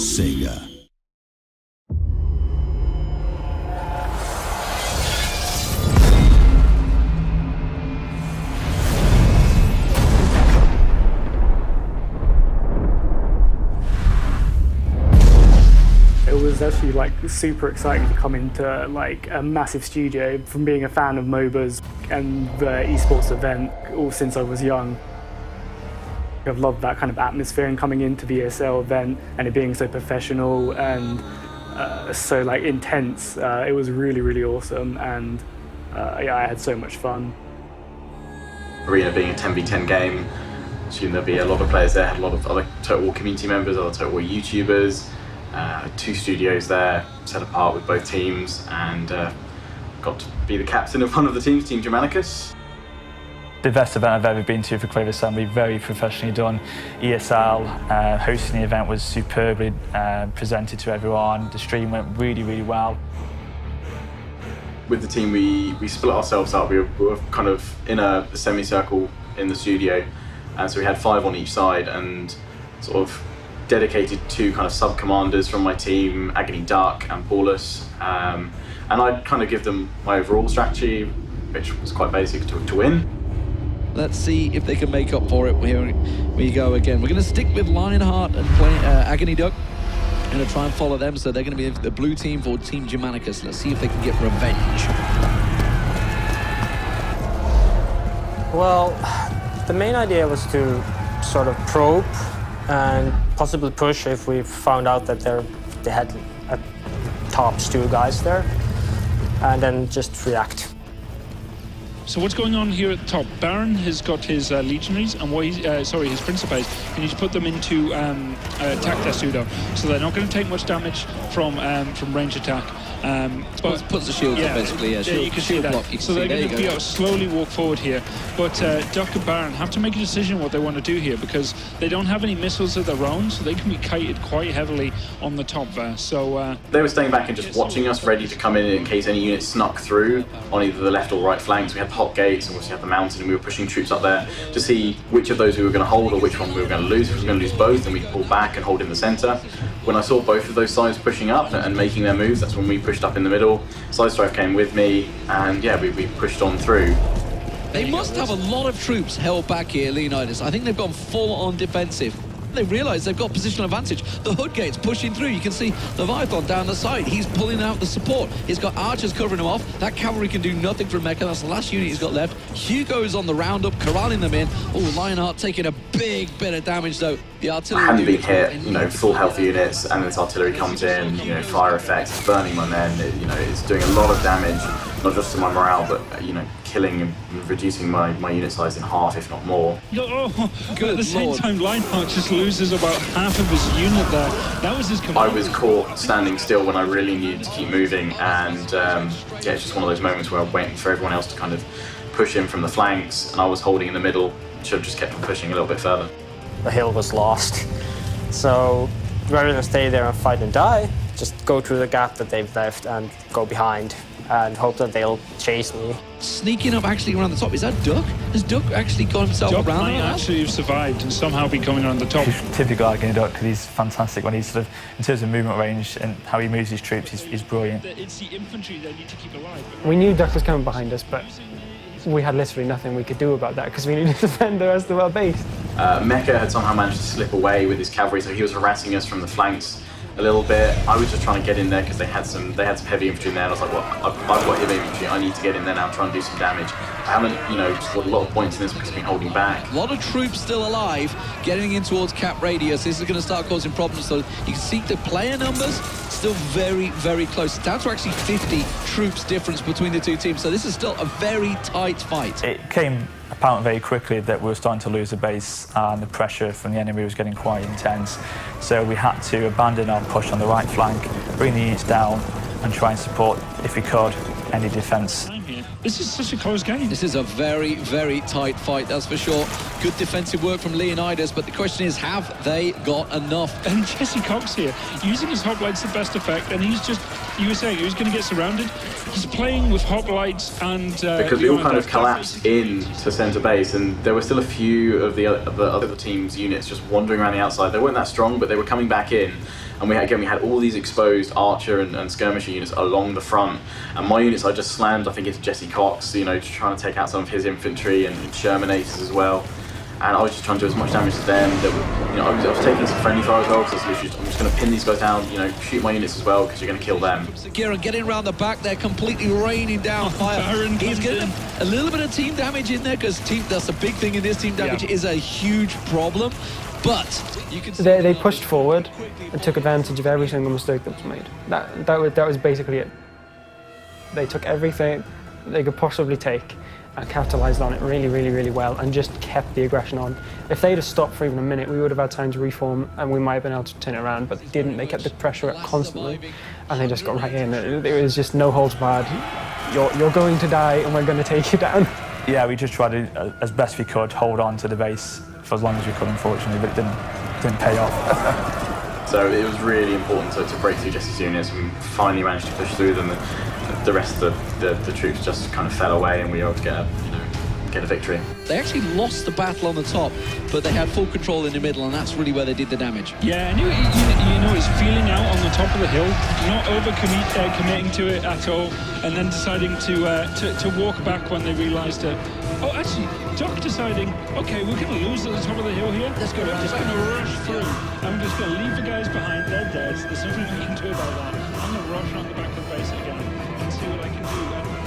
Sega. It was actually like super exciting to come into like a massive studio from being a fan of MOBAs and the esports event all since I was young. I've loved that kind of atmosphere and coming into the ESL event and it being so professional and so like intense. It was really, really awesome, and yeah, I had so much fun. Arena being a 10v10 game, I assume there'll be a lot of players there, had a lot of other Total War community members, other Total War YouTubers. 2 studios there, set apart with both teams, and got to be the captain of one of the teams, Team Germanicus. The best event I've ever been to for Clave Assembly, very professionally done. ESL, hosting the event was superbly presented to everyone. The stream went really, really well. With the team, we split ourselves up. We were kind of in a semicircle in the studio, and so we had 5 on each side, and sort of dedicated 2 kind of sub-commanders from my team, Agony Duck and Paulus, and I'd kind of give them my overall strategy, which was quite basic, to win. Let's see if they can make up for it. Here we go again. We're going to stick with Lionheart and play Agony Duck. We're going to try and follow them, so they're going to be the blue team for Team Germanicus. Let's see if they can get revenge. Well, the main idea was to sort of probe and possibly push if we found out that they had a tops 2 guys there, and then just react. So what's going on here at the top? Baron has got his legionaries and what his principes, and he's put them into attack testudo, so they're not going to take much damage from range attack. But puts the shield up basically, yeah. You can see that. Block, so they're going to be able to slowly walk forward here. But Duck and Baron have to make a decision what they want to do here, because they don't have any missiles of their own, so they can be kited quite heavily on the top there. So they were staying back and just watching us, ready to come in case any units snuck through on either the left or right flanks. We had the hot gates and we had the mountain, and we were pushing troops up there to see which of those we were going to hold or which one we were going to lose. If we were going to lose both, then we'd pull back and hold in the centre. When I saw both of those sides pushing up and making their moves, that's when we pushed up in the middle. Sidestrife came with me, and yeah, we pushed on through. They must have a lot of troops held back here, Leonidas. I think they've gone full on defensive. They realise they've got positional advantage. The hood gate's pushing through. You can see Leviathan down the side. He's pulling out the support. He's got archers covering him off. That cavalry can do nothing for Mecha. That's the last unit he's got left. Hugo's on the roundup, corralling them in. Oh, Lionheart taking a big bit of damage, though. The artillery... I hadn't been hit, full health units, and this artillery comes in, fire effects, it's burning my men, it's doing a lot of damage, not just to my morale, but, killing and reducing my unit size in half, if not more. Good at the same time, Lionheart just loses about half of his unit there. That was his command. I was caught standing still when I really needed to keep moving, and it's just one of those moments where I'm waiting for everyone else to kind of push in from the flanks, and I was holding in the middle. Should have just kept on pushing a little bit further. The hill was lost, so rather than stay there and fight and die, just go through the gap that they've left and go behind and hope that they'll chase me. Sneaking up actually around the top, is that Duck? Has Duck actually got himself Duck around? Might actually have survived and somehow be coming around the top. He's typical Agony Duck, because he's fantastic when he's sort of, in terms of movement range and how he moves his troops, he's brilliant. It's the infantry they need to keep alive. We knew Duck was coming behind us, but we had literally nothing we could do about that because we needed to defend the rest of our base. Mecha had somehow managed to slip away with his cavalry, so he was harassing us from the flanks a little bit. I was just trying to get in there because they had some heavy infantry in there, and I was like, well, I've got heavy infantry, I need to get in there now and try and do some damage. I haven't, scored a lot of points in this because I've been holding back. A lot of troops still alive, getting in towards cap radius. This is going to start causing problems, so you can see the player numbers still very, very close. It's down to actually 50 troops difference between the 2 teams, so this is still a very tight fight. It came apparent very quickly that we were starting to lose the base, and the pressure from the enemy was getting quite intense. So we had to abandon our push on the right flank, bring the units down, and try and support, if we could, any defence. This is such a close game. This is a very, very tight fight, that's for sure. Good defensive work from Leonidas, but the question is, have they got enough? And Jesse Cox here, using his hoplites to best effect, and he's just, you were saying, he was going to get surrounded. He's playing with hoplites and... because we all kind of collapsed in to centre base, and there were still a few of the other team's units just wandering around the outside. They weren't that strong, but they were coming back in. And we had all these exposed archer and skirmisher units along the front. And my units, I just slammed, I think, into Jesse Cox, you know, trying to take out some of his infantry and Shermanators as well. And I was just trying to do as much damage to them. That, you know, I was taking some friendly fire as well, because I'm just going to pin these guys down, you know, shoot my units as well, because you're going to kill them. Segura getting around the back there, completely raining down fire. He's getting a little bit of team damage in there, because that's a big thing in this. Team damage is a huge problem. But you can see They pushed forward and took advantage of every single mistake that was made. That was basically it. They took everything they could possibly take and capitalised on it really, really, really well, and just kept the aggression on. If they'd have stopped for even a minute, we would have had time to reform and we might have been able to turn it around, but they didn't. They kept the pressure up constantly and they just got right in. It was just no holds barred. You're going to die and we're going to take you down. Yeah, we just tried to, as best we could, hold on to the base for as long as we could, unfortunately, but it didn't pay off. So it was really important to break through Jesse's units. We finally managed to push through them. The rest of the troops just kind of fell away, and we were able to get a victory. They actually lost the battle on the top, but they had full control in the middle, and that's really where they did the damage. Yeah, and you know, he's feeling out on the top of the hill, not committing to it at all, and then deciding to walk back when they realised it. Oh, actually, Doc deciding, okay, we're going to lose at the top of the hill here. Let's go. I'm just going to rush through. I'm just going to leave the guys behind. They're dead. There's nothing we can do about that. I'm going to rush around the back of the base again and see what I can do.